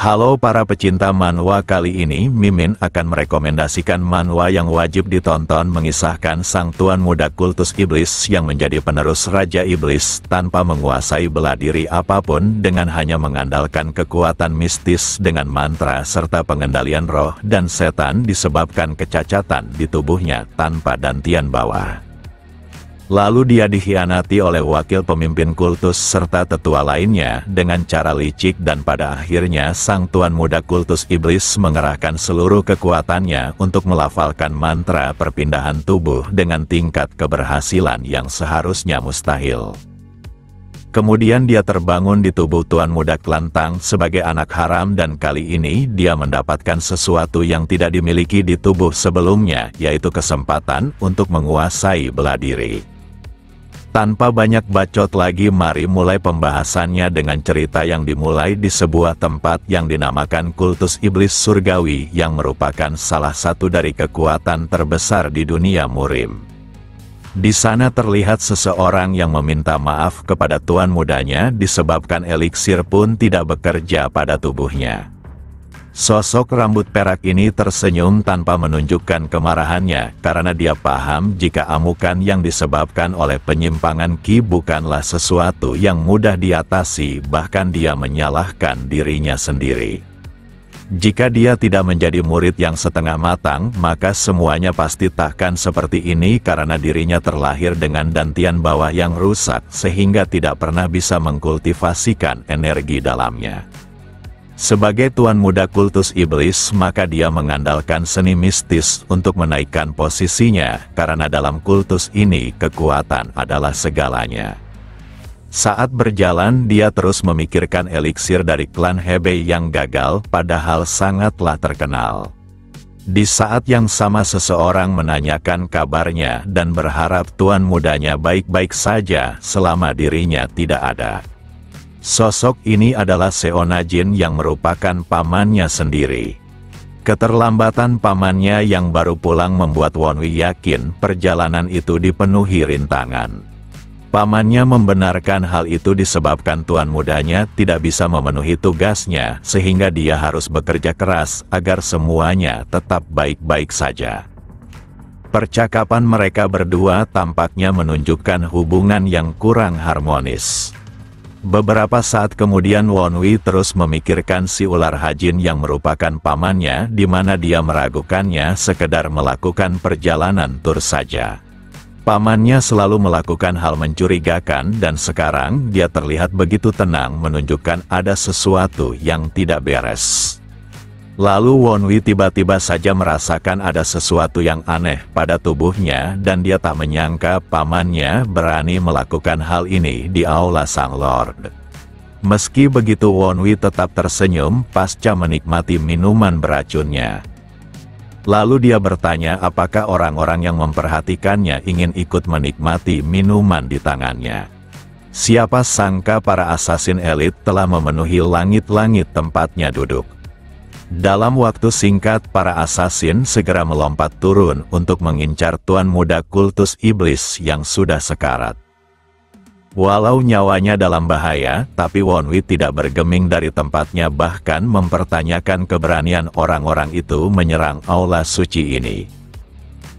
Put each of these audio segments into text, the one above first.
Halo para pecinta manhwa, kali ini Mimin akan merekomendasikan manhwa yang wajib ditonton, mengisahkan sang tuan muda kultus iblis yang menjadi penerus Raja Iblis tanpa menguasai bela diri apapun dengan hanya mengandalkan kekuatan mistis dengan mantra serta pengendalian roh dan setan disebabkan kecacatan di tubuhnya tanpa dantian bawah. Lalu dia dikhianati oleh wakil pemimpin kultus serta tetua lainnya dengan cara licik, dan pada akhirnya sang tuan muda kultus iblis mengerahkan seluruh kekuatannya untuk melafalkan mantra perpindahan tubuh dengan tingkat keberhasilan yang seharusnya mustahil. Kemudian dia terbangun di tubuh tuan muda Klantang sebagai anak haram, dan kali ini dia mendapatkan sesuatu yang tidak dimiliki di tubuh sebelumnya, yaitu kesempatan untuk menguasai bela diri. Tanpa banyak bacot lagi, mari mulai pembahasannya dengan cerita yang dimulai di sebuah tempat yang dinamakan kultus iblis surgawi yang merupakan salah satu dari kekuatan terbesar di dunia murim. Di sana terlihat seseorang yang meminta maaf kepada tuan mudanya disebabkan eliksir pun tidak bekerja pada tubuhnya. Sosok rambut perak ini tersenyum tanpa menunjukkan kemarahannya karena dia paham jika amukan yang disebabkan oleh penyimpangan Ki bukanlah sesuatu yang mudah diatasi, bahkan dia menyalahkan dirinya sendiri. Jika dia tidak menjadi murid yang setengah matang, maka semuanya pasti takkan seperti ini karena dirinya terlahir dengan dantian bawah yang rusak sehingga tidak pernah bisa mengkultivasikan energi dalamnya. Sebagai tuan muda kultus iblis, maka dia mengandalkan seni mistis untuk menaikkan posisinya, karena dalam kultus ini kekuatan adalah segalanya. Saat berjalan, dia terus memikirkan eliksir dari klan Hebei yang gagal, padahal sangatlah terkenal. Di saat yang sama seseorang menanyakan kabarnya dan berharap tuan mudanya baik-baik saja selama dirinya tidak ada. Sosok ini adalah Seonajin yang merupakan pamannya sendiri. Keterlambatan pamannya yang baru pulang membuat Wonwi yakin perjalanan itu dipenuhi rintangan. Pamannya membenarkan hal itu disebabkan tuan mudanya tidak bisa memenuhi tugasnya, sehingga dia harus bekerja keras agar semuanya tetap baik-baik saja. Percakapan mereka berdua tampaknya menunjukkan hubungan yang kurang harmonis. Beberapa saat kemudian Wonwi terus memikirkan si ular Hajin yang merupakan pamannya, di mana dia meragukannya sekedar melakukan perjalanan tur saja. Pamannya selalu melakukan hal mencurigakan dan sekarang dia terlihat begitu tenang, menunjukkan ada sesuatu yang tidak beres. Lalu Wonwi tiba-tiba saja merasakan ada sesuatu yang aneh pada tubuhnya dan dia tak menyangka pamannya berani melakukan hal ini di aula sang lord. Meski begitu Wonwi tetap tersenyum pasca menikmati minuman beracunnya. Lalu dia bertanya apakah orang-orang yang memperhatikannya ingin ikut menikmati minuman di tangannya. Siapa sangka para asasin elit telah memenuhi langit-langit tempatnya duduk. Dalam waktu singkat para asasin segera melompat turun untuk mengincar tuan muda kultus iblis yang sudah sekarat. Walau nyawanya dalam bahaya, tapi Wonwi tidak bergeming dari tempatnya, bahkan mempertanyakan keberanian orang-orang itu menyerang aula suci ini.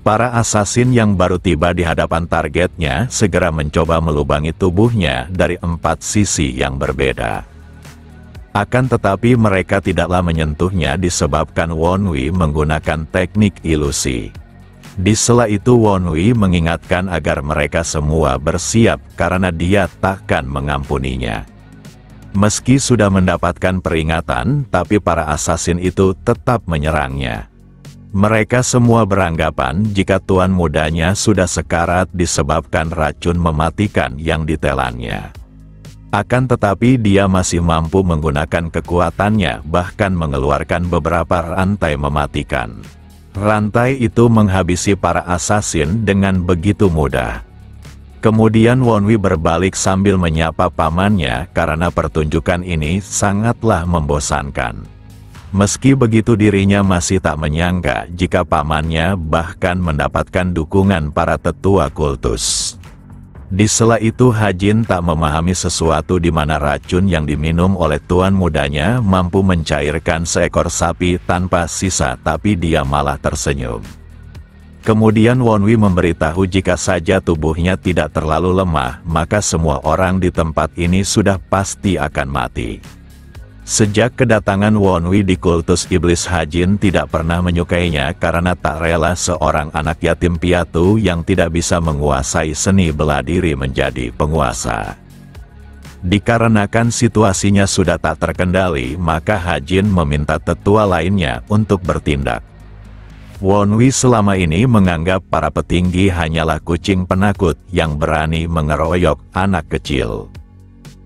Para asasin yang baru tiba di hadapan targetnya segera mencoba melubangi tubuhnya dari 4 sisi yang berbeda. Akan tetapi mereka tidaklah menyentuhnya disebabkan Wonwi menggunakan teknik ilusi. Di sela itu Wonwi mengingatkan agar mereka semua bersiap karena dia takkan mengampuninya. Meski sudah mendapatkan peringatan, tapi para asasin itu tetap menyerangnya. Mereka semua beranggapan jika tuan mudanya sudah sekarat disebabkan racun mematikan yang ditelannya. Akan tetapi dia masih mampu menggunakan kekuatannya, bahkan mengeluarkan beberapa rantai mematikan. Rantai itu menghabisi para asasin dengan begitu mudah. Kemudian Wonwi berbalik sambil menyapa pamannya karena pertunjukan ini sangatlah membosankan. Meski begitu dirinya masih tak menyangka jika pamannya bahkan mendapatkan dukungan para tetua kultus. Di sela itu Hajin tak memahami sesuatu di mana racun yang diminum oleh tuan mudanya mampu mencairkan seekor sapi tanpa sisa, tapi dia malah tersenyum. Kemudian Wonwi memberitahu jika saja tubuhnya tidak terlalu lemah, maka semua orang di tempat ini sudah pasti akan mati. Sejak kedatangan Wonwi di kultus iblis, Hajin tidak pernah menyukainya karena tak rela seorang anak yatim piatu yang tidak bisa menguasai seni bela diri menjadi penguasa. Dikarenakan situasinya sudah tak terkendali, maka Hajin meminta tetua lainnya untuk bertindak. Wonwi selama ini menganggap para petinggi hanyalah kucing penakut yang berani mengeroyok anak kecil.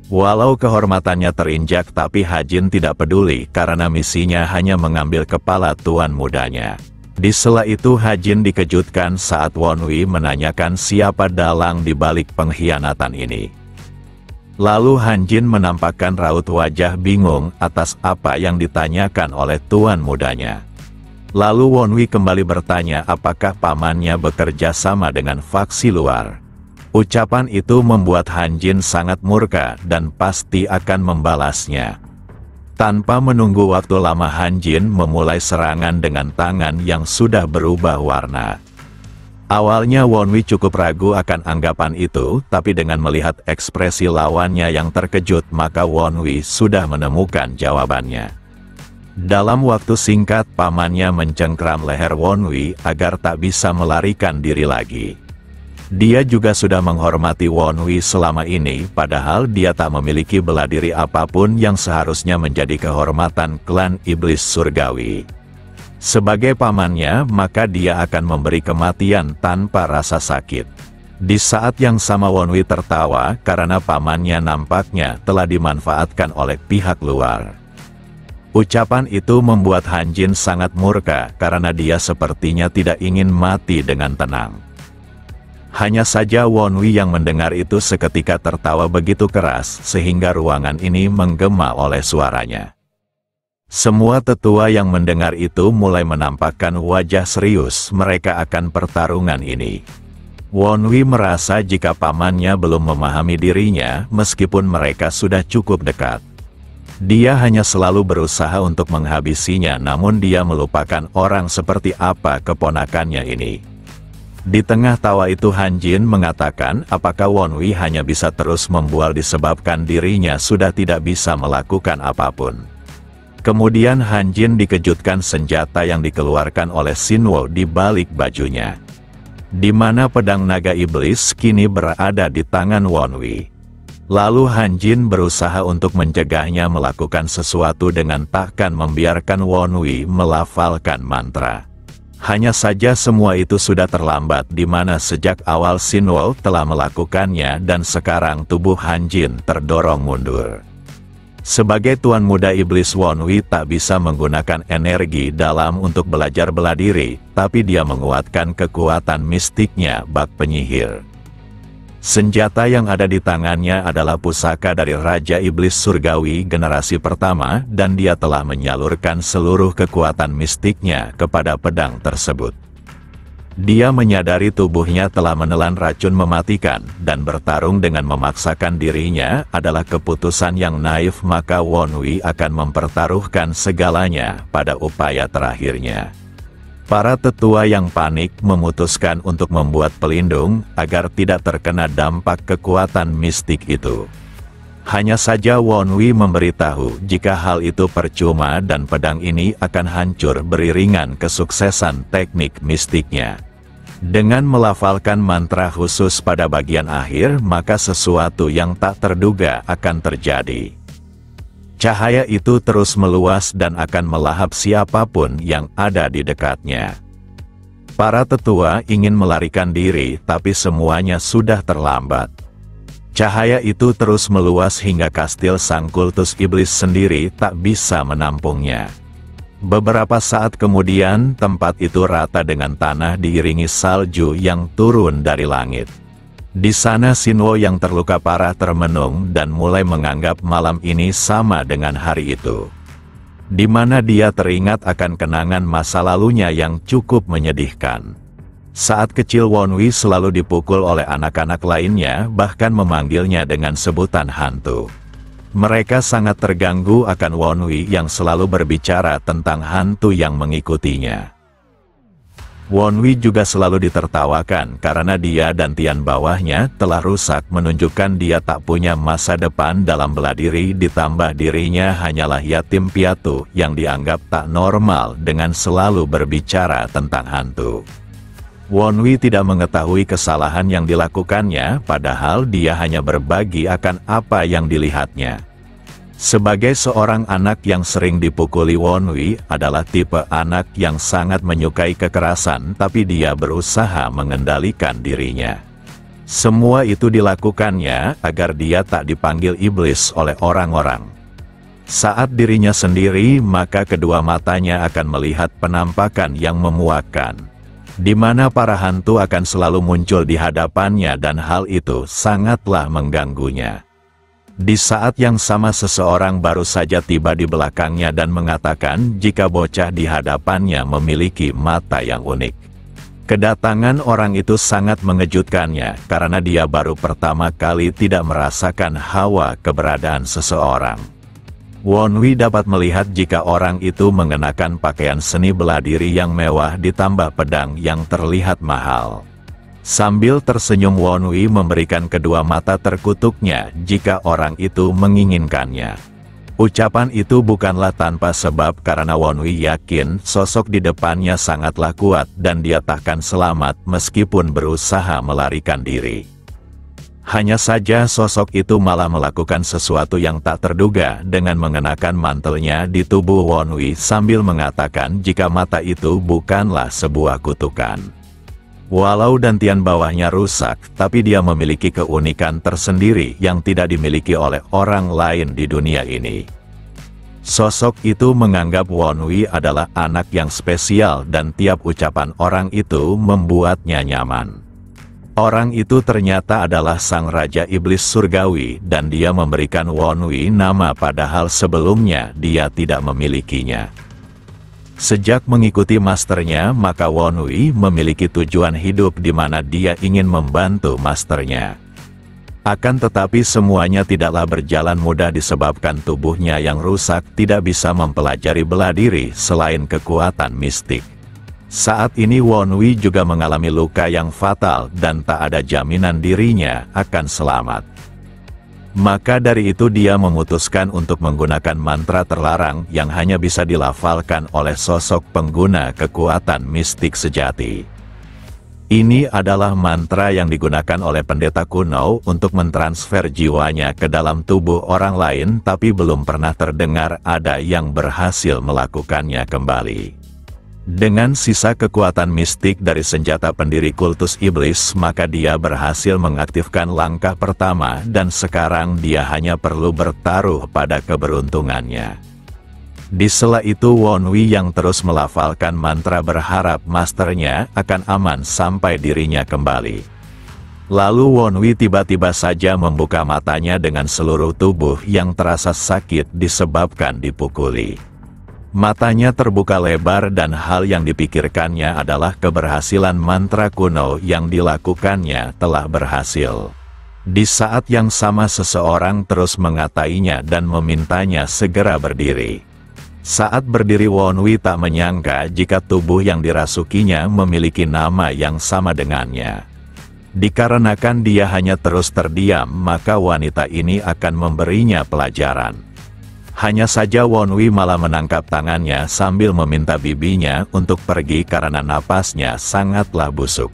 Walau kehormatannya terinjak, tapi Hajin tidak peduli karena misinya hanya mengambil kepala tuan mudanya. Di sela itu Hajin dikejutkan saat Wonwi menanyakan siapa dalang di balik pengkhianatan ini. Lalu Hajin menampakkan raut wajah bingung atas apa yang ditanyakan oleh tuan mudanya. Lalu Wonwi kembali bertanya apakah pamannya bekerja sama dengan faksi luar. Ucapan itu membuat Hajin sangat murka dan pasti akan membalasnya. Tanpa menunggu waktu lama, Hajin memulai serangan dengan tangan yang sudah berubah warna. Awalnya Wonwi cukup ragu akan anggapan itu, tapi dengan melihat ekspresi lawannya yang terkejut, maka Wonwi sudah menemukan jawabannya. Dalam waktu singkat, pamannya mencengkram leher Wonwi agar tak bisa melarikan diri lagi. Dia juga sudah menghormati Wonwi selama ini, padahal dia tak memiliki bela diri apapun yang seharusnya menjadi kehormatan klan iblis surgawi. Sebagai pamannya, maka dia akan memberi kematian tanpa rasa sakit. Di saat yang sama Wonwi tertawa karena pamannya nampaknya telah dimanfaatkan oleh pihak luar. Ucapan itu membuat Hajin sangat murka karena dia sepertinya tidak ingin mati dengan tenang. Hanya saja Wonwi yang mendengar itu seketika tertawa begitu keras sehingga ruangan ini menggema oleh suaranya. Semua tetua yang mendengar itu mulai menampakkan wajah serius mereka akan pertarungan ini. Wonwi merasa jika pamannya belum memahami dirinya meskipun mereka sudah cukup dekat. Dia hanya selalu berusaha untuk menghabisinya, namun dia melupakan orang seperti apa keponakannya ini. Di tengah tawa itu Hajin mengatakan apakah Wonwi hanya bisa terus membual disebabkan dirinya sudah tidak bisa melakukan apapun. Kemudian Hajin dikejutkan senjata yang dikeluarkan oleh Sinwo di balik bajunya. Di mana pedang naga iblis kini berada di tangan Wonwi. Lalu Hajin berusaha untuk mencegahnya melakukan sesuatu dengan takkan membiarkan Wonwi melafalkan mantra. Hanya saja semua itu sudah terlambat, di mana sejak awal Sinwo telah melakukannya dan sekarang tubuh Hajin terdorong mundur. Sebagai tuan muda iblis, Wonwi tak bisa menggunakan energi dalam untuk belajar bela diri, tapi dia menguatkan kekuatan mistiknya bak penyihir. Senjata yang ada di tangannya adalah pusaka dari Raja Iblis Surgawi generasi pertama dan dia telah menyalurkan seluruh kekuatan mistiknya kepada pedang tersebut. Dia menyadari tubuhnya telah menelan racun mematikan dan bertarung dengan memaksakan dirinya adalah keputusan yang naif, maka Wonwi akan mempertaruhkan segalanya pada upaya terakhirnya. Para tetua yang panik memutuskan untuk membuat pelindung agar tidak terkena dampak kekuatan mistik itu. Hanya saja Wonwi memberitahu jika hal itu percuma dan pedang ini akan hancur beriringan kesuksesan teknik mistiknya. Dengan melafalkan mantra khusus pada bagian akhir, maka sesuatu yang tak terduga akan terjadi. Cahaya itu terus meluas dan akan melahap siapapun yang ada di dekatnya. Para tetua ingin melarikan diri, tapi semuanya sudah terlambat. Cahaya itu terus meluas hingga kastil sang kultus iblis sendiri tak bisa menampungnya. Beberapa saat kemudian, tempat itu rata dengan tanah diiringi salju yang turun dari langit. Di sana Sinwo yang terluka parah termenung dan mulai menganggap malam ini sama dengan hari itu. Di mana dia teringat akan kenangan masa lalunya yang cukup menyedihkan. Saat kecil Wonwi selalu dipukul oleh anak-anak lainnya, bahkan memanggilnya dengan sebutan hantu. Mereka sangat terganggu akan Wonwi yang selalu berbicara tentang hantu yang mengikutinya. Wonwi juga selalu ditertawakan karena dia dan tian bawahnya telah rusak, menunjukkan dia tak punya masa depan dalam bela diri, ditambah dirinya hanyalah yatim piatu yang dianggap tak normal dengan selalu berbicara tentang hantu. Wonwi tidak mengetahui kesalahan yang dilakukannya, padahal dia hanya berbagi akan apa yang dilihatnya. Sebagai seorang anak yang sering dipukuli, Wonwi adalah tipe anak yang sangat menyukai kekerasan, tapi dia berusaha mengendalikan dirinya. Semua itu dilakukannya agar dia tak dipanggil iblis oleh orang-orang. Saat dirinya sendiri, maka kedua matanya akan melihat penampakan yang memuakkan, di mana para hantu akan selalu muncul di hadapannya, dan hal itu sangatlah mengganggunya. Di saat yang sama seseorang baru saja tiba di belakangnya dan mengatakan jika bocah di hadapannya memiliki mata yang unik. Kedatangan orang itu sangat mengejutkannya karena dia baru pertama kali tidak merasakan hawa keberadaan seseorang. Wonwi dapat melihat jika orang itu mengenakan pakaian seni bela diri yang mewah ditambah pedang yang terlihat mahal. Sambil tersenyum, Wonwi memberikan kedua mata terkutuknya jika orang itu menginginkannya. Ucapan itu bukanlah tanpa sebab karena Wonwi yakin sosok di depannya sangatlah kuat dan dia takkan selamat meskipun berusaha melarikan diri. Hanya saja sosok itu malah melakukan sesuatu yang tak terduga dengan mengenakan mantelnya di tubuh Wonwi sambil mengatakan jika mata itu bukanlah sebuah kutukan. Walau dantian bawahnya rusak, tapi dia memiliki keunikan tersendiri yang tidak dimiliki oleh orang lain di dunia ini. Sosok itu menganggap Wonwi adalah anak yang spesial dan tiap ucapan orang itu membuatnya nyaman. Orang itu ternyata adalah sang Raja Iblis Surgawi dan dia memberikan Wonwi nama padahal sebelumnya dia tidak memilikinya. Sejak mengikuti masternya, maka Wonwi memiliki tujuan hidup di mana dia ingin membantu masternya. Akan tetapi semuanya tidaklah berjalan mudah disebabkan tubuhnya yang rusak tidak bisa mempelajari bela diri selain kekuatan mistik. Saat ini Wonwi juga mengalami luka yang fatal dan tak ada jaminan dirinya akan selamat. Maka dari itu dia memutuskan untuk menggunakan mantra terlarang yang hanya bisa dilafalkan oleh sosok pengguna kekuatan mistik sejati. Ini adalah mantra yang digunakan oleh pendeta kuno untuk mentransfer jiwanya ke dalam tubuh orang lain, tapi belum pernah terdengar ada yang berhasil melakukannya kembali. Dengan sisa kekuatan mistik dari senjata pendiri kultus iblis, maka dia berhasil mengaktifkan langkah pertama dan sekarang dia hanya perlu bertaruh pada keberuntungannya. Di sela itu Wonwi yang terus melafalkan mantra berharap masternya akan aman sampai dirinya kembali. Lalu Wonwi tiba-tiba saja membuka matanya dengan seluruh tubuh yang terasa sakit disebabkan dipukuli. Matanya terbuka lebar dan hal yang dipikirkannya adalah keberhasilan mantra kuno yang dilakukannya telah berhasil. Di saat yang sama seseorang terus mengatainya dan memintanya segera berdiri. Saat berdiri Wonwi tak menyangka jika tubuh yang dirasukinya memiliki nama yang sama dengannya. Dikarenakan dia hanya terus terdiam, maka wanita ini akan memberinya pelajaran. Hanya saja Wonwi malah menangkap tangannya sambil meminta bibinya untuk pergi karena napasnya sangatlah busuk.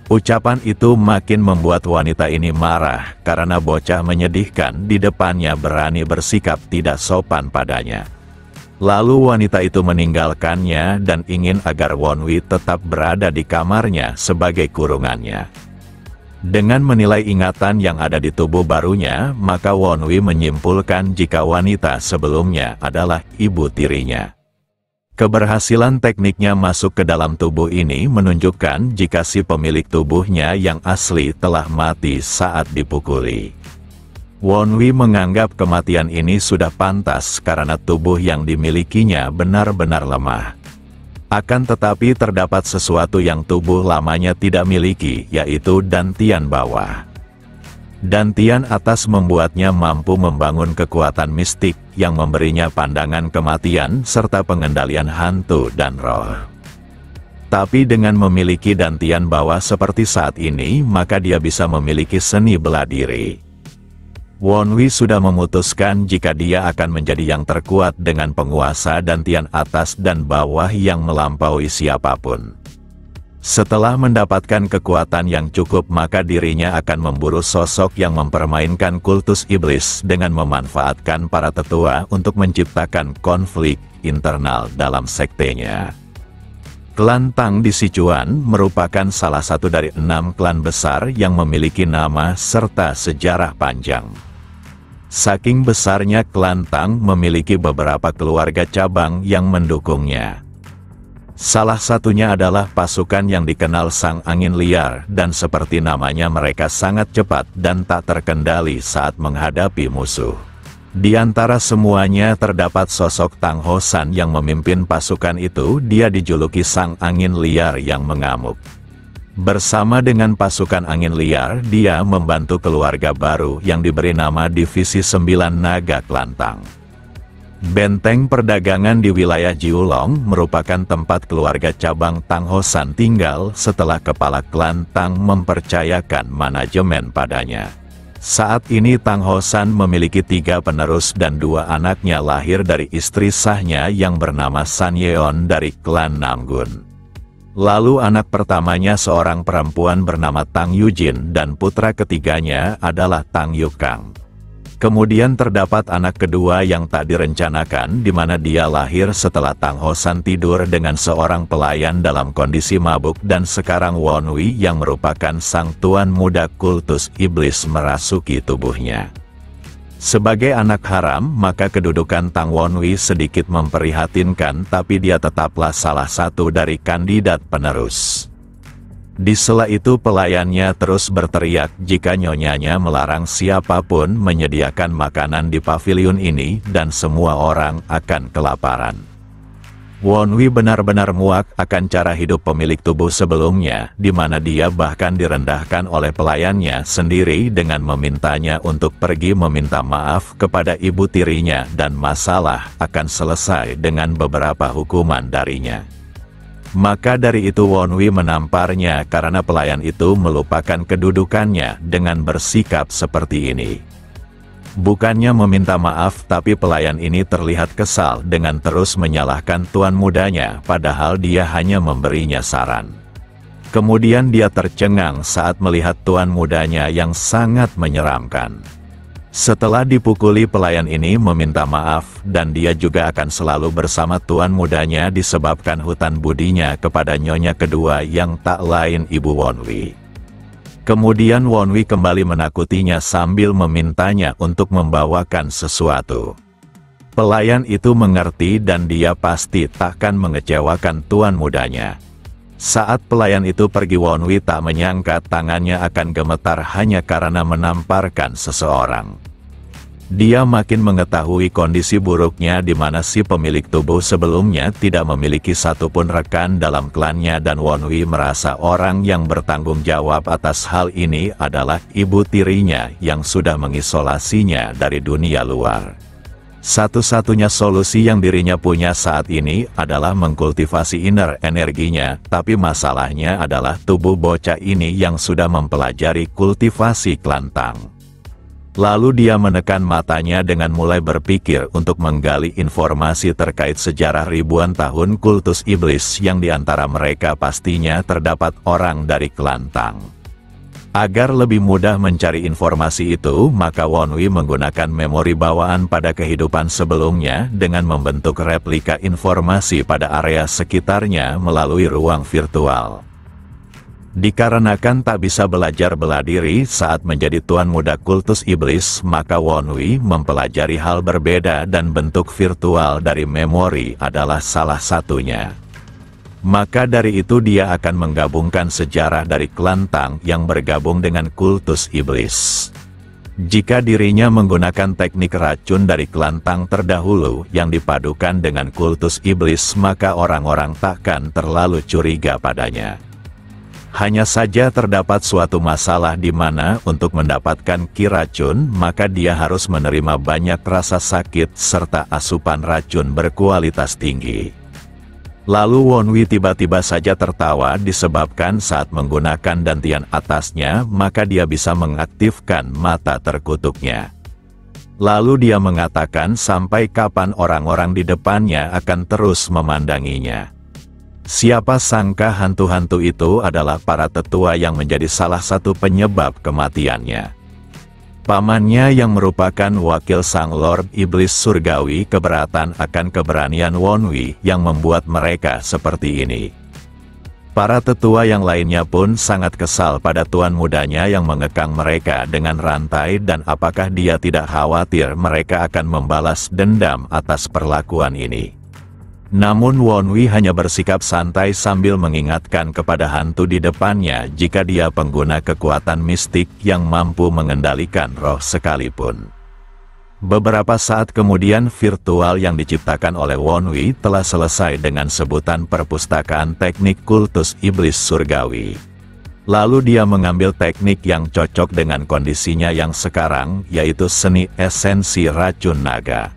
Ucapan itu makin membuat wanita ini marah karena bocah menyedihkan di depannya berani bersikap tidak sopan padanya. Lalu wanita itu meninggalkannya dan ingin agar Wonwi tetap berada di kamarnya sebagai kurungannya. Dengan menilai ingatan yang ada di tubuh barunya, maka Wonwi menyimpulkan jika wanita sebelumnya adalah ibu tirinya. Keberhasilan tekniknya masuk ke dalam tubuh ini menunjukkan jika si pemilik tubuhnya yang asli telah mati saat dipukuli. Wonwi menganggap kematian ini sudah pantas karena tubuh yang dimilikinya benar-benar lemah. Akan tetapi terdapat sesuatu yang tubuh lamanya tidak miliki, yaitu dantian bawah. Dantian atas membuatnya mampu membangun kekuatan mistik yang memberinya pandangan kematian serta pengendalian hantu dan roh. Tapi dengan memiliki dantian bawah seperti saat ini, maka dia bisa memiliki seni bela diri. Wonwi sudah memutuskan jika dia akan menjadi yang terkuat dengan penguasa dantian atas dan bawah yang melampaui siapapun. Setelah mendapatkan kekuatan yang cukup, maka dirinya akan memburu sosok yang mempermainkan kultus iblis dengan memanfaatkan para tetua untuk menciptakan konflik internal dalam sektenya. Klan Tang di Sichuan merupakan salah satu dari 6 klan besar yang memiliki nama serta sejarah panjang. Saking besarnya klan Tang memiliki beberapa keluarga cabang yang mendukungnya. Salah satunya adalah pasukan yang dikenal Sang Angin Liar, dan seperti namanya mereka sangat cepat dan tak terkendali saat menghadapi musuh. Di antara semuanya terdapat sosok Tang Hosan yang memimpin pasukan itu. Dia dijuluki Sang Angin Liar yang mengamuk. Bersama dengan pasukan Angin Liar, dia membantu keluarga baru yang diberi nama Divisi 9 Naga Klan Tang. Benteng perdagangan di wilayah Jiulong merupakan tempat keluarga cabang Tang Hosan tinggal setelah kepala klan Tang mempercayakan manajemen padanya. Saat ini Tang Hosan memiliki 3 penerus dan 2 anaknya lahir dari istri sahnya yang bernama San Yeon dari klan Namgun. Lalu anak pertamanya seorang perempuan bernama Tang Yujin dan putra ketiganya adalah Tang Yukang. Kemudian terdapat anak kedua yang tak direncanakan, di mana dia lahir setelah Tang Hosan tidur dengan seorang pelayan dalam kondisi mabuk, dan sekarang Wonwi yang merupakan sang tuan muda kultus iblis merasuki tubuhnya. Sebagai anak haram, maka kedudukan Tang Wonwi sedikit memprihatinkan, tapi dia tetaplah salah satu dari kandidat penerus. Di sela itu pelayannya terus berteriak jika nyonyanya melarang siapapun menyediakan makanan di paviliun ini dan semua orang akan kelaparan. Wonwi benar-benar muak akan cara hidup pemilik tubuh sebelumnya, di mana dia bahkan direndahkan oleh pelayannya sendiri dengan memintanya untuk pergi meminta maaf kepada ibu tirinya, dan masalah akan selesai dengan beberapa hukuman darinya. Maka dari itu Wonwi menamparnya karena pelayan itu melupakan kedudukannya dengan bersikap seperti ini. Bukannya meminta maaf, tapi pelayan ini terlihat kesal dengan terus menyalahkan tuan mudanya, padahal dia hanya memberinya saran. Kemudian dia tercengang saat melihat tuan mudanya yang sangat menyeramkan. Setelah dipukuli, pelayan ini meminta maaf, dan dia juga akan selalu bersama tuan mudanya disebabkan hutan budinya kepada nyonya kedua yang tak lain Ibu Wonwi. Kemudian Wonwi kembali menakutinya sambil memintanya untuk membawakan sesuatu. Pelayan itu mengerti dan dia pasti takkan mengecewakan tuan mudanya. Saat pelayan itu pergi, Wonwi tak menyangka tangannya akan gemetar hanya karena menamparkan seseorang. Dia makin mengetahui kondisi buruknya di mana si pemilik tubuh sebelumnya tidak memiliki satupun rekan dalam klannya, dan Wonwi merasa orang yang bertanggung jawab atas hal ini adalah ibu tirinya yang sudah mengisolasinya dari dunia luar. Satu-satunya solusi yang dirinya punya saat ini adalah mengkultivasi inner energinya, tapi masalahnya adalah tubuh bocah ini yang sudah mempelajari kultivasi klan Tang. Lalu dia menekan matanya dengan mulai berpikir untuk menggali informasi terkait sejarah ribuan tahun kultus iblis yang diantara mereka pastinya terdapat orang dari klan Tang. Agar lebih mudah mencari informasi itu, maka Wonwi menggunakan memori bawaan pada kehidupan sebelumnya dengan membentuk replika informasi pada area sekitarnya melalui ruang virtual. Dikarenakan tak bisa belajar bela diri saat menjadi tuan muda kultus iblis, maka Wonwi mempelajari hal berbeda dan bentuk virtual dari memori adalah salah satunya. Maka dari itu dia akan menggabungkan sejarah dari klan Tang yang bergabung dengan kultus iblis. Jika dirinya menggunakan teknik racun dari kelantang terdahulu yang dipadukan dengan kultus iblis, maka orang-orang takkan terlalu curiga padanya. Hanya saja terdapat suatu masalah di mana untuk mendapatkan ki racun, maka dia harus menerima banyak rasa sakit serta asupan racun berkualitas tinggi. Lalu Wonwi tiba-tiba saja tertawa disebabkan saat menggunakan dantian atasnya, maka dia bisa mengaktifkan mata terkutuknya. Lalu dia mengatakan sampai kapan orang-orang di depannya akan terus memandanginya. Siapa sangka hantu-hantu itu adalah para tetua yang menjadi salah satu penyebab kematiannya. Pamannya yang merupakan wakil sang Lord Iblis Surgawi keberatan akan keberanian Wonwi yang membuat mereka seperti ini. Para tetua yang lainnya pun sangat kesal pada tuan mudanya yang mengekang mereka dengan rantai, dan apakah dia tidak khawatir mereka akan membalas dendam atas perlakuan ini. Namun Wonwi hanya bersikap santai sambil mengingatkan kepada hantu di depannya jika dia pengguna kekuatan mistik yang mampu mengendalikan roh sekalipun. Beberapa saat kemudian virtual yang diciptakan oleh Wonwi telah selesai dengan sebutan perpustakaan teknik kultus iblis surgawi. Lalu dia mengambil teknik yang cocok dengan kondisinya yang sekarang, yaitu seni esensi racun naga.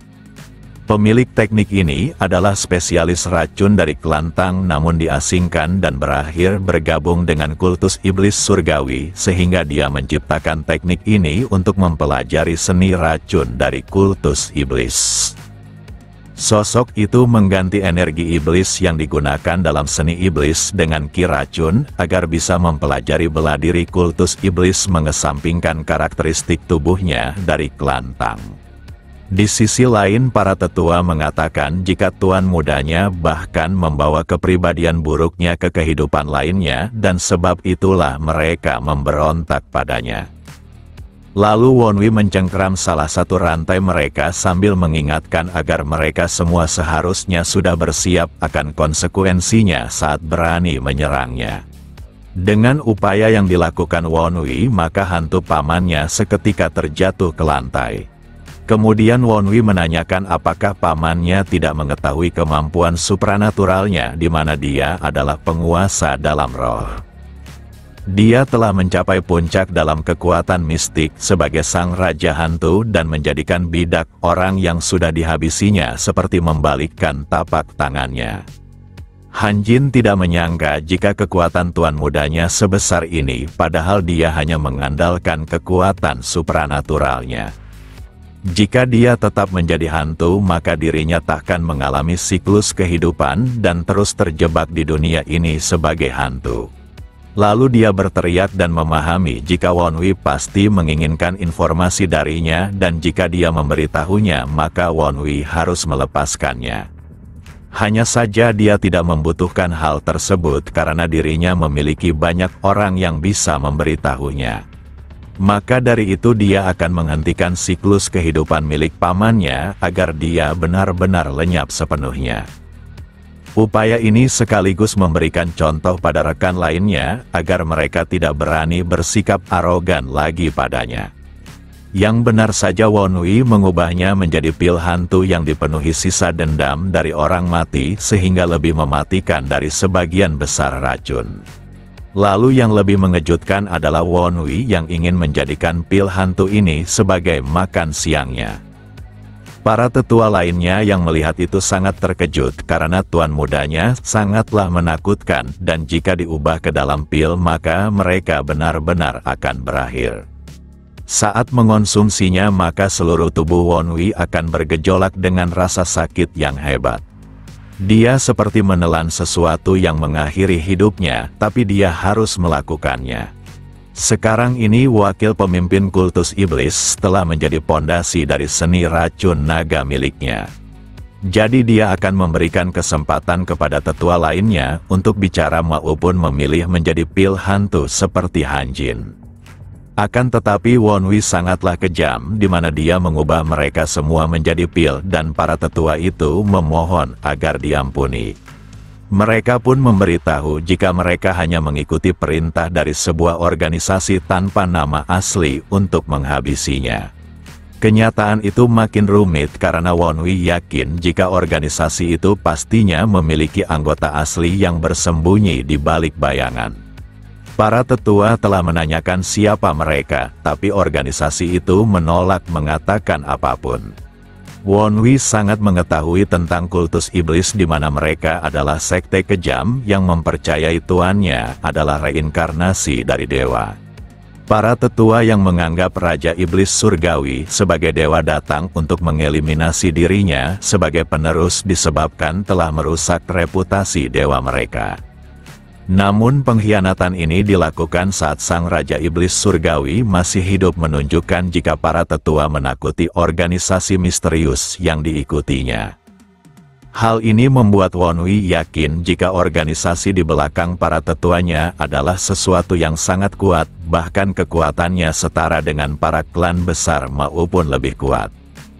Pemilik teknik ini adalah spesialis racun dari kelantang namun diasingkan dan berakhir bergabung dengan kultus iblis surgawi, sehingga dia menciptakan teknik ini untuk mempelajari seni racun dari kultus iblis. Sosok itu mengganti energi iblis yang digunakan dalam seni iblis dengan ki racun agar bisa mempelajari bela diri kultus iblis mengesampingkan karakteristik tubuhnya dari kelantang. Di sisi lain, para tetua mengatakan jika tuan mudanya bahkan membawa kepribadian buruknya ke kehidupan lainnya, dan sebab itulah mereka memberontak padanya. Lalu Wonwi mencengkeram salah satu rantai mereka sambil mengingatkan agar mereka semua seharusnya sudah bersiap akan konsekuensinya saat berani menyerangnya. Dengan upaya yang dilakukan Wonwi, maka hantu pamannya seketika terjatuh ke lantai. Kemudian Wonwi menanyakan apakah pamannya tidak mengetahui kemampuan supranaturalnya di mana dia adalah penguasa dalam roh. Dia telah mencapai puncak dalam kekuatan mistik sebagai sang raja hantu dan menjadikan bidak orang yang sudah dihabisinya seperti membalikkan tapak tangannya. Han Jin tidak menyangka jika kekuatan tuan mudanya sebesar ini, padahal dia hanya mengandalkan kekuatan supranaturalnya. Jika dia tetap menjadi hantu, maka dirinya takkan mengalami siklus kehidupan dan terus terjebak di dunia ini sebagai hantu. Lalu dia berteriak dan memahami jika Wonwi pasti menginginkan informasi darinya, dan jika dia memberitahunya maka Wonwi harus melepaskannya. Hanya saja dia tidak membutuhkan hal tersebut karena dirinya memiliki banyak orang yang bisa memberitahunya. Maka dari itu dia akan menghentikan siklus kehidupan milik pamannya agar dia benar-benar lenyap sepenuhnya. Upaya ini sekaligus memberikan contoh pada rekan lainnya agar mereka tidak berani bersikap arogan lagi padanya. Yang benar saja Wonwi mengubahnya menjadi pil hantu yang dipenuhi sisa dendam dari orang mati sehingga lebih mematikan dari sebagian besar racun. Lalu yang lebih mengejutkan adalah Wonwi yang ingin menjadikan pil hantu ini sebagai makan siangnya. Para tetua lainnya yang melihat itu sangat terkejut karena tuan mudanya sangatlah menakutkan, dan jika diubah ke dalam pil maka mereka benar-benar akan berakhir. Saat mengonsumsinya maka seluruh tubuh Wonwi akan bergejolak dengan rasa sakit yang hebat. Dia seperti menelan sesuatu yang mengakhiri hidupnya, tapi dia harus melakukannya. Sekarang ini wakil pemimpin kultus iblis telah menjadi pondasi dari seni racun naga miliknya. Jadi dia akan memberikan kesempatan kepada tetua lainnya untuk bicara maupun memilih menjadi pil hantu seperti Han Jin. Akan tetapi Wonwi sangatlah kejam di mana dia mengubah mereka semua menjadi pil, dan para tetua itu memohon agar diampuni. Mereka pun memberitahu jika mereka hanya mengikuti perintah dari sebuah organisasi tanpa nama asli untuk menghabisinya. Kenyataan itu makin rumit karena Wonwi yakin jika organisasi itu pastinya memiliki anggota asli yang bersembunyi di balik bayangan. Para tetua telah menanyakan siapa mereka, tapi organisasi itu menolak mengatakan apapun. Wonwi sangat mengetahui tentang kultus iblis di mana mereka adalah sekte kejam yang mempercayai tuannya adalah reinkarnasi dari dewa. Para tetua yang menganggap Raja Iblis Surgawi sebagai dewa datang untuk mengeliminasi dirinya sebagai penerus disebabkan telah merusak reputasi dewa mereka. Namun pengkhianatan ini dilakukan saat sang Raja Iblis Surgawi masih hidup, menunjukkan jika para tetua menakuti organisasi misterius yang diikutinya. Hal ini membuat Wonwi yakin jika organisasi di belakang para tetuanya adalah sesuatu yang sangat kuat, bahkan kekuatannya setara dengan para klan besar maupun lebih kuat.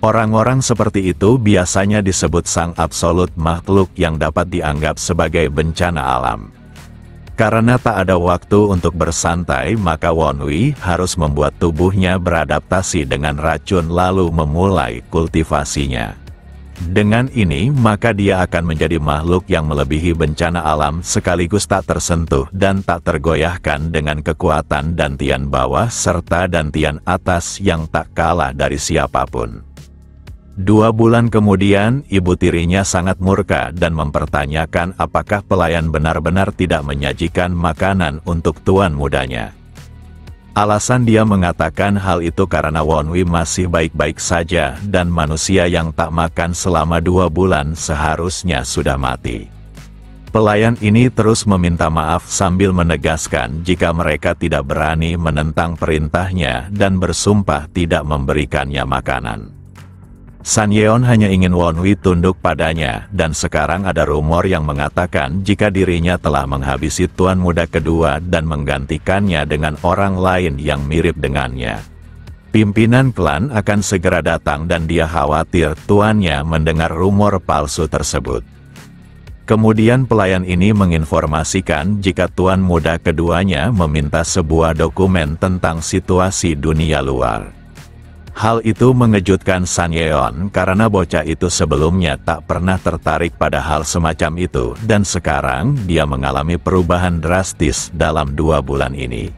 Orang-orang seperti itu biasanya disebut sang absolut, makhluk yang dapat dianggap sebagai bencana alam. Karena tak ada waktu untuk bersantai, maka Wonwi harus membuat tubuhnya beradaptasi dengan racun lalu memulai kultivasinya. Dengan ini, maka dia akan menjadi makhluk yang melebihi bencana alam sekaligus tak tersentuh dan tak tergoyahkan dengan kekuatan dantian bawah serta dantian atas yang tak kalah dari siapapun. 2 bulan kemudian, ibu tirinya sangat murka dan mempertanyakan apakah pelayan benar-benar tidak menyajikan makanan untuk tuan mudanya. Alasan dia mengatakan hal itu karena Wonwi masih baik-baik saja dan manusia yang tak makan selama 2 bulan seharusnya sudah mati. Pelayan ini terus meminta maaf sambil menegaskan jika mereka tidak berani menentang perintahnya dan bersumpah tidak memberikannya makanan. San Yeon hanya ingin Wonwi tunduk padanya, dan sekarang ada rumor yang mengatakan jika dirinya telah menghabisi tuan muda kedua dan menggantikannya dengan orang lain yang mirip dengannya. Pimpinan klan akan segera datang dan dia khawatir tuannya mendengar rumor palsu tersebut. Kemudian pelayan ini menginformasikan jika tuan muda keduanya meminta sebuah dokumen tentang situasi dunia luar. Hal itu mengejutkan San Yeon karena bocah itu sebelumnya tak pernah tertarik pada hal semacam itu dan sekarang dia mengalami perubahan drastis dalam 2 bulan ini.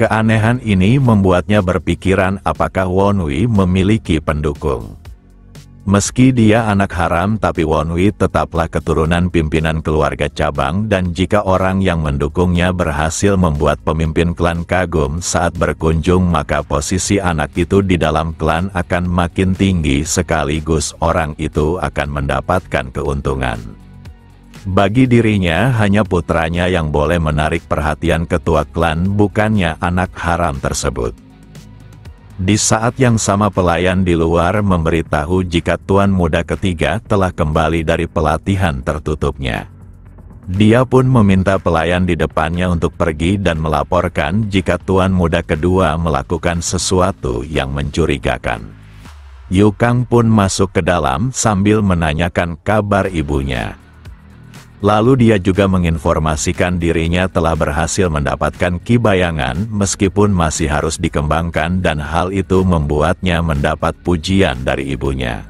Keanehan ini membuatnya berpikiran apakah Wonwi memiliki pendukung. Meski dia anak haram, tapi Wonwi tetaplah keturunan pimpinan keluarga cabang dan jika orang yang mendukungnya berhasil membuat pemimpin klan kagum saat berkunjung, maka posisi anak itu di dalam klan akan makin tinggi sekaligus orang itu akan mendapatkan keuntungan. Bagi dirinya, hanya putranya yang boleh menarik perhatian ketua klan, bukannya anak haram tersebut. Di saat yang sama pelayan di luar memberitahu jika tuan muda ketiga telah kembali dari pelatihan tertutupnya. Dia pun meminta pelayan di depannya untuk pergi dan melaporkan jika tuan muda kedua melakukan sesuatu yang mencurigakan. Yukang pun masuk ke dalam sambil menanyakan kabar ibunya. Lalu dia juga menginformasikan dirinya telah berhasil mendapatkan ki bayangan meskipun masih harus dikembangkan dan hal itu membuatnya mendapat pujian dari ibunya.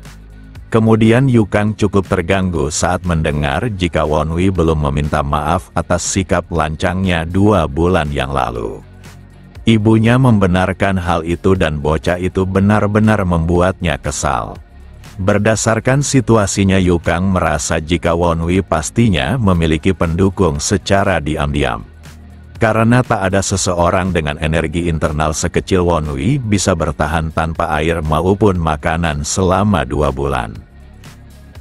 Kemudian Yukang cukup terganggu saat mendengar jika Wonwi belum meminta maaf atas sikap lancangnya 2 bulan yang lalu. Ibunya membenarkan hal itu dan bocah itu benar-benar membuatnya kesal. Berdasarkan situasinya, Yukang merasa jika Wonwi pastinya memiliki pendukung secara diam-diam. Karena tak ada seseorang dengan energi internal sekecil Wonwi bisa bertahan tanpa air maupun makanan selama 2 bulan.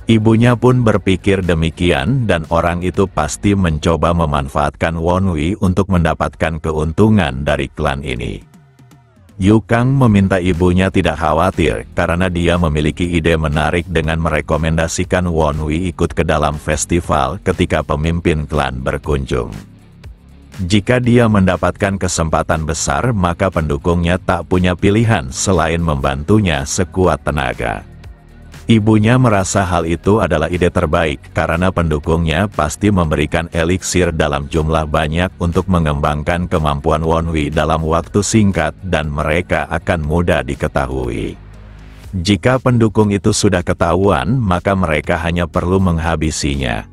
Ibunya pun berpikir demikian dan orang itu pasti mencoba memanfaatkan Wonwi untuk mendapatkan keuntungan dari klan ini. Yukang meminta ibunya tidak khawatir karena dia memiliki ide menarik dengan merekomendasikan Wonwi ikut ke dalam festival ketika pemimpin klan berkunjung. Jika dia mendapatkan kesempatan besar, maka pendukungnya tak punya pilihan selain membantunya sekuat tenaga. Ibunya merasa hal itu adalah ide terbaik karena pendukungnya pasti memberikan eliksir dalam jumlah banyak untuk mengembangkan kemampuan Wonwi dalam waktu singkat dan mereka akan mudah diketahui. Jika pendukung itu sudah ketahuan, maka mereka hanya perlu menghabisinya.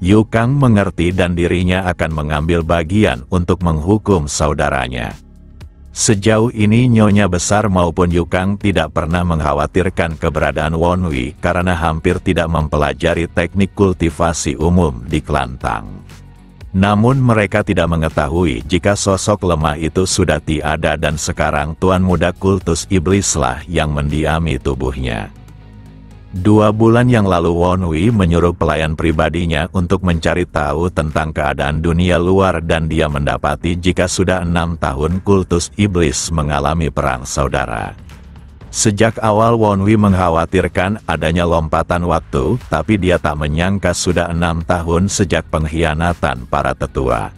Yu Kang mengerti dan dirinya akan mengambil bagian untuk menghukum saudaranya. Sejauh ini Nyonya Besar maupun Yu Kang tidak pernah mengkhawatirkan keberadaan Wonwi karena hampir tidak mempelajari teknik kultivasi umum di Klantang. Namun mereka tidak mengetahui jika sosok lemah itu sudah tiada dan sekarang Tuan Muda Kultus Iblislah yang mendiami tubuhnya. 2 bulan yang lalu Wonwi menyuruh pelayan pribadinya untuk mencari tahu tentang keadaan dunia luar dan dia mendapati jika sudah 6 tahun Kultus Iblis mengalami perang saudara. Sejak awal Wonwi mengkhawatirkan adanya lompatan waktu, tapi dia tak menyangka sudah 6 tahun sejak pengkhianatan para tetua.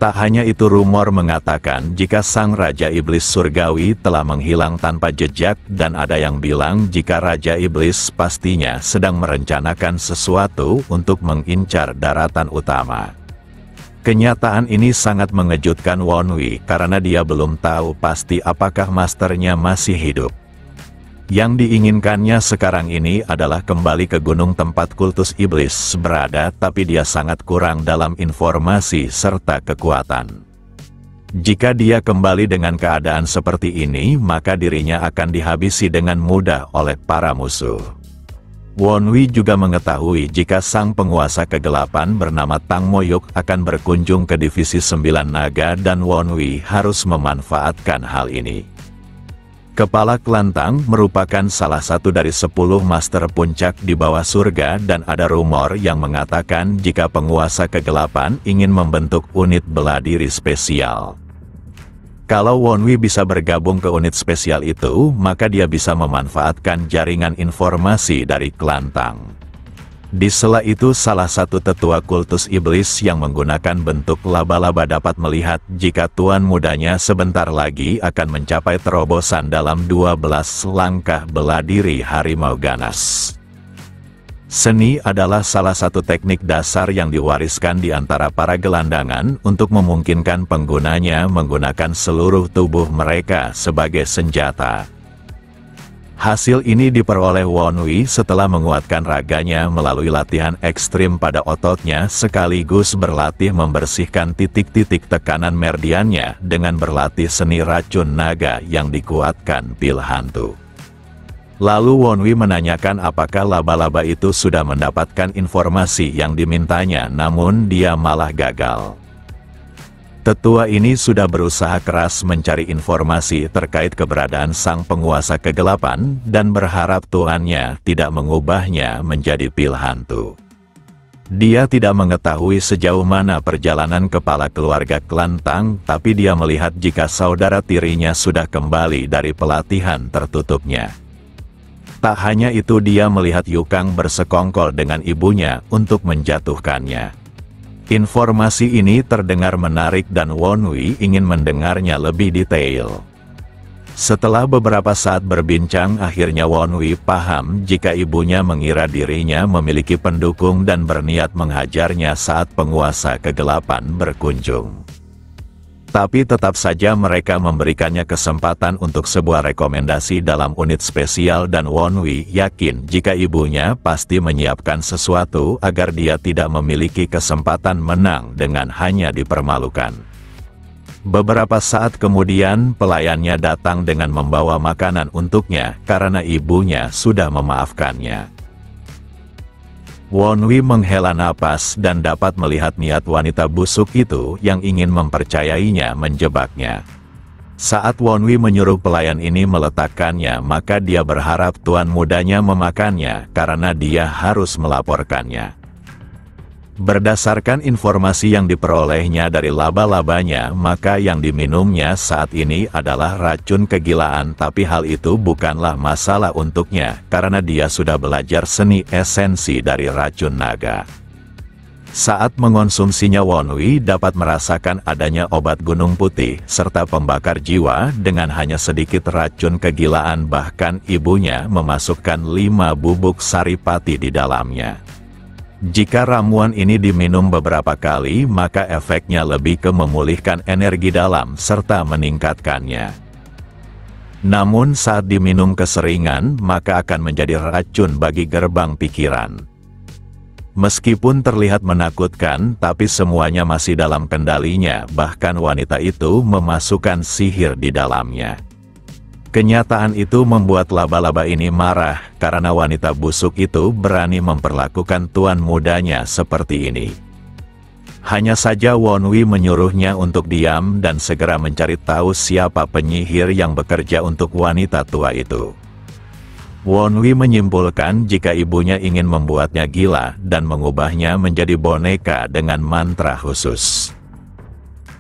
Tak hanya itu, rumor mengatakan jika Sang Raja Iblis Surgawi telah menghilang tanpa jejak dan ada yang bilang jika Raja Iblis pastinya sedang merencanakan sesuatu untuk mengincar daratan utama. Kenyataan ini sangat mengejutkan Wonwi karena dia belum tahu pasti apakah masternya masih hidup. Yang diinginkannya sekarang ini adalah kembali ke gunung tempat Kultus Iblis berada, tapi dia sangat kurang dalam informasi serta kekuatan. Jika dia kembali dengan keadaan seperti ini, maka dirinya akan dihabisi dengan mudah oleh para musuh. Wonwi juga mengetahui jika sang penguasa kegelapan bernama Tang Moyuk akan berkunjung ke Divisi 9 Naga dan Wonwi harus memanfaatkan hal ini. Kepala Klantang merupakan salah satu dari 10 master puncak di bawah surga dan ada rumor yang mengatakan jika penguasa kegelapan ingin membentuk unit bela diri spesial. Kalau Wonwi bisa bergabung ke unit spesial itu, maka dia bisa memanfaatkan jaringan informasi dari Klantang. Di sela itu salah satu tetua Kultus Iblis yang menggunakan bentuk laba-laba dapat melihat jika tuan mudanya sebentar lagi akan mencapai terobosan dalam 12 langkah bela diri harimau ganas. Seni adalah salah satu teknik dasar yang diwariskan di antara para gelandangan untuk memungkinkan penggunanya menggunakan seluruh tubuh mereka sebagai senjata. Hasil ini diperoleh Wonwi setelah menguatkan raganya melalui latihan ekstrim pada ototnya sekaligus berlatih membersihkan titik-titik tekanan merdiannya dengan berlatih seni racun naga yang dikuatkan pil hantu. Lalu Wonwi menanyakan apakah laba-laba itu sudah mendapatkan informasi yang dimintanya, namun dia malah gagal. Tetua ini sudah berusaha keras mencari informasi terkait keberadaan sang penguasa kegelapan dan berharap tuannya tidak mengubahnya menjadi pil hantu. Dia tidak mengetahui sejauh mana perjalanan kepala keluarga Klantang, tapi dia melihat jika saudara tirinya sudah kembali dari pelatihan tertutupnya. Tak hanya itu, dia melihat Yu Kang bersekongkol dengan ibunya untuk menjatuhkannya. Informasi ini terdengar menarik dan Wonwi ingin mendengarnya lebih detail. Setelah beberapa saat berbincang, akhirnya Wonwi paham jika ibunya mengira dirinya memiliki pendukung dan berniat menghajarnya saat penguasa kegelapan berkunjung. Tapi tetap saja mereka memberikannya kesempatan untuk sebuah rekomendasi dalam unit spesial dan Wonwi yakin jika ibunya pasti menyiapkan sesuatu agar dia tidak memiliki kesempatan menang dengan hanya dipermalukan. Beberapa saat kemudian pelayannya datang dengan membawa makanan untuknya karena ibunya sudah memaafkannya. Wonwi menghela napas dan dapat melihat niat wanita busuk itu yang ingin mempercayainya menjebaknya. Saat Wonwi menyuruh pelayan ini meletakkannya, maka dia berharap tuan mudanya memakannya karena dia harus melaporkannya. Berdasarkan informasi yang diperolehnya dari laba-labanya, maka yang diminumnya saat ini adalah racun kegilaan, tapi hal itu bukanlah masalah untuknya, karena dia sudah belajar seni esensi dari racun naga. Saat mengonsumsinya Wonwi dapat merasakan adanya obat gunung putih serta pembakar jiwa dengan hanya sedikit racun kegilaan, bahkan ibunya memasukkan 5 bubuk saripati di dalamnya. Jika ramuan ini diminum beberapa kali maka efeknya lebih ke memulihkan energi dalam serta meningkatkannya. Namun saat diminum keseringan maka akan menjadi racun bagi gerbang pikiran. Meskipun terlihat menakutkan, tapi semuanya masih dalam kendalinya, bahkan wanita itu memasukkan sihir di dalamnya. Kenyataan itu membuat laba-laba ini marah, karena wanita busuk itu berani memperlakukan tuan mudanya seperti ini. Hanya saja Wonwi menyuruhnya untuk diam dan segera mencari tahu siapa penyihir yang bekerja untuk wanita tua itu. Wonwi menyimpulkan jika ibunya ingin membuatnya gila dan mengubahnya menjadi boneka dengan mantra khusus.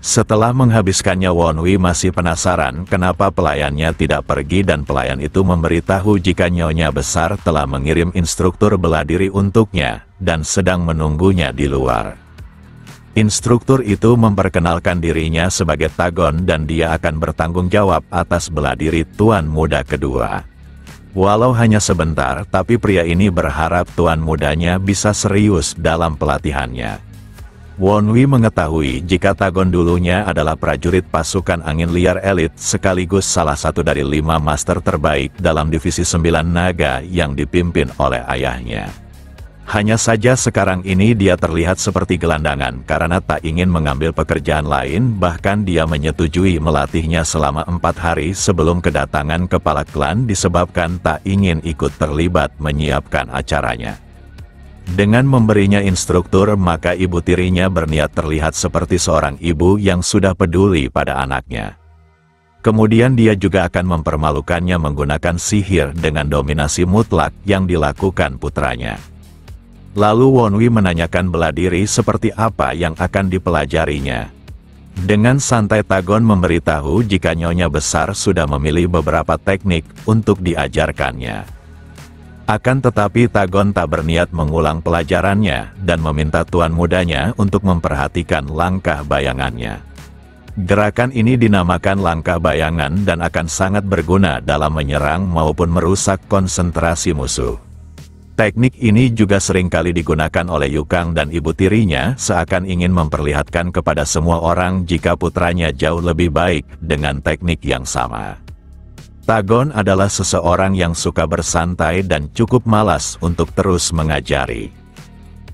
Setelah menghabiskannya, Wonwi masih penasaran kenapa pelayannya tidak pergi dan pelayan itu memberitahu jika nyonya besar telah mengirim instruktur bela diri untuknya dan sedang menunggunya di luar. Instruktur itu memperkenalkan dirinya sebagai Tagon dan dia akan bertanggung jawab atas bela diri tuan muda kedua. Walau hanya sebentar, tapi pria ini berharap tuan mudanya bisa serius dalam pelatihannya. Wonwi mengetahui jika Tagon dulunya adalah prajurit pasukan angin liar elit sekaligus salah satu dari 5 master terbaik dalam divisi 9 naga yang dipimpin oleh ayahnya. Hanya saja sekarang ini dia terlihat seperti gelandangan karena tak ingin mengambil pekerjaan lain, bahkan dia menyetujui melatihnya selama 4 hari sebelum kedatangan kepala klan disebabkan tak ingin ikut terlibat menyiapkan acaranya. Dengan memberinya instruktur maka ibu tirinya berniat terlihat seperti seorang ibu yang sudah peduli pada anaknya. Kemudian dia juga akan mempermalukannya menggunakan sihir dengan dominasi mutlak yang dilakukan putranya. Lalu Wonwi menanyakan bela diri seperti apa yang akan dipelajarinya. Dengan santai Tagon memberitahu jika nyonya besar sudah memilih beberapa teknik untuk diajarkannya. Akan tetapi Tagon tak berniat mengulang pelajarannya dan meminta tuan mudanya untuk memperhatikan langkah bayangannya. Gerakan ini dinamakan langkah bayangan dan akan sangat berguna dalam menyerang maupun merusak konsentrasi musuh. Teknik ini juga seringkali digunakan oleh Yukang dan ibu tirinya seakan ingin memperlihatkan kepada semua orang jika putranya jauh lebih baik dengan teknik yang sama. Tagon adalah seseorang yang suka bersantai dan cukup malas untuk terus mengajari.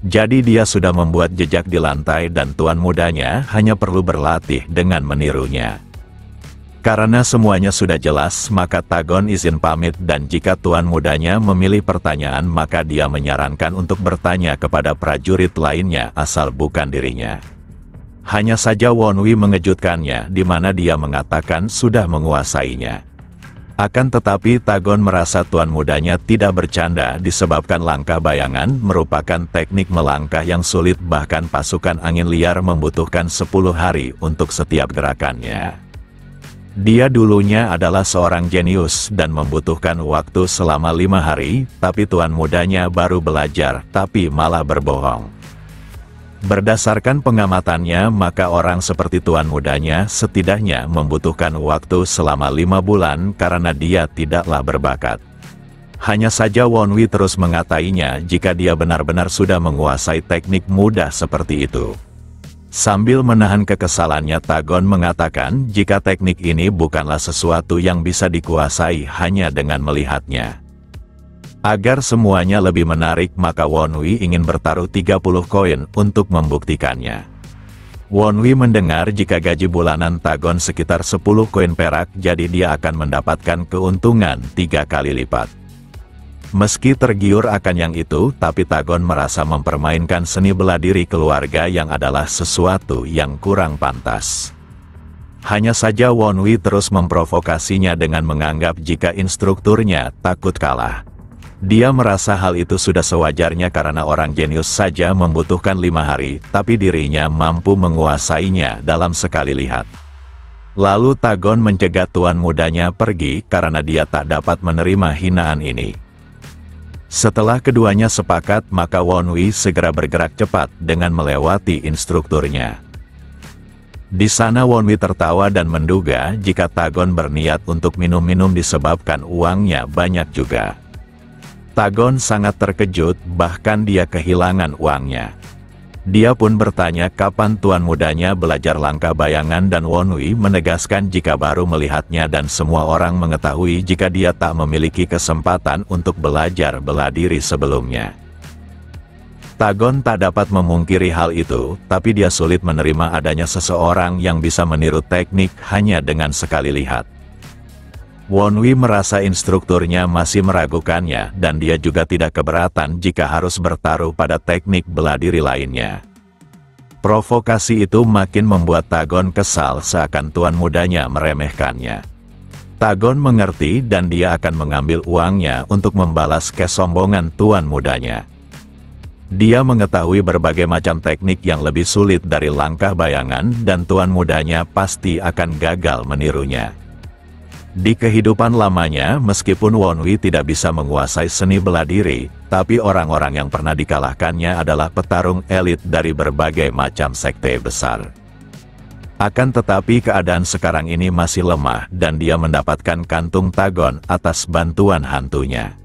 Jadi dia sudah membuat jejak di lantai dan tuan mudanya hanya perlu berlatih dengan menirunya. Karena semuanya sudah jelas, maka Tagon izin pamit dan jika tuan mudanya memilih pertanyaan maka dia menyarankan untuk bertanya kepada prajurit lainnya asal bukan dirinya. Hanya saja Wonwi mengejutkannya di mana dia mengatakan sudah menguasainya. Akan tetapi Tagon merasa tuan mudanya tidak bercanda disebabkan langkah bayangan merupakan teknik melangkah yang sulit, bahkan pasukan angin liar membutuhkan 10 hari untuk setiap gerakannya. Dia dulunya adalah seorang jenius dan membutuhkan waktu selama 5 hari, tapi tuan mudanya baru belajar tapi malah berbohong. Berdasarkan pengamatannya maka orang seperti tuan mudanya setidaknya membutuhkan waktu selama 5 bulan karena dia tidaklah berbakat. Hanya saja Wonwi terus mengatainya jika dia benar-benar sudah menguasai teknik mudah seperti itu. Sambil menahan kekesalannya Tagon mengatakan jika teknik ini bukanlah sesuatu yang bisa dikuasai hanya dengan melihatnya. Agar semuanya lebih menarik maka Wonwi ingin bertaruh 30 koin untuk membuktikannya. Wonwi mendengar jika gaji bulanan Tagon sekitar 10 koin perak, jadi dia akan mendapatkan keuntungan 3 kali lipat. Meski tergiur akan yang itu, tapi Tagon merasa mempermainkan seni bela diri keluarga yang adalah sesuatu yang kurang pantas. Hanya saja Wonwi terus memprovokasinya dengan menganggap jika instrukturnya takut kalah. Dia merasa hal itu sudah sewajarnya karena orang jenius saja membutuhkan 5 hari, tapi dirinya mampu menguasainya dalam sekali lihat. Lalu Tagon mencegah tuan mudanya pergi karena dia tak dapat menerima hinaan ini. Setelah keduanya sepakat, maka Wonwi segera bergerak cepat dengan melewati instrukturnya. Di sana Wonwi tertawa dan menduga jika Tagon berniat untuk minum-minum disebabkan uangnya banyak juga. Tagon sangat terkejut, bahkan dia kehilangan uangnya. Dia pun bertanya kapan tuan mudanya belajar langkah bayangan dan Wonwi menegaskan jika baru melihatnya dan semua orang mengetahui jika dia tak memiliki kesempatan untuk belajar bela diri sebelumnya. Tagon tak dapat memungkiri hal itu, tapi dia sulit menerima adanya seseorang yang bisa meniru teknik hanya dengan sekali lihat. Wonwi merasa instrukturnya masih meragukannya dan dia juga tidak keberatan jika harus bertaruh pada teknik bela diri lainnya. Provokasi itu makin membuat Tagon kesal seakan tuan mudanya meremehkannya. Tagon mengerti dan dia akan mengambil uangnya untuk membalas kesombongan tuan mudanya. Dia mengetahui berbagai macam teknik yang lebih sulit dari langkah bayangan dan tuan mudanya pasti akan gagal menirunya. Di kehidupan lamanya, meskipun Wonwi tidak bisa menguasai seni bela diri, tapi orang-orang yang pernah dikalahkannya adalah petarung elit dari berbagai macam sekte besar. Akan tetapi keadaan sekarang ini masih lemah dan dia mendapatkan kantung Tagon atas bantuan hantunya.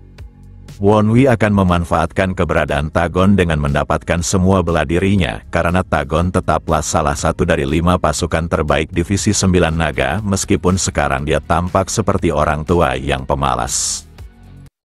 Wonwi akan memanfaatkan keberadaan Tagon dengan mendapatkan semua bela dirinya, karena Tagon tetaplah salah satu dari 5 pasukan terbaik Divisi 9 Naga meskipun sekarang dia tampak seperti orang tua yang pemalas.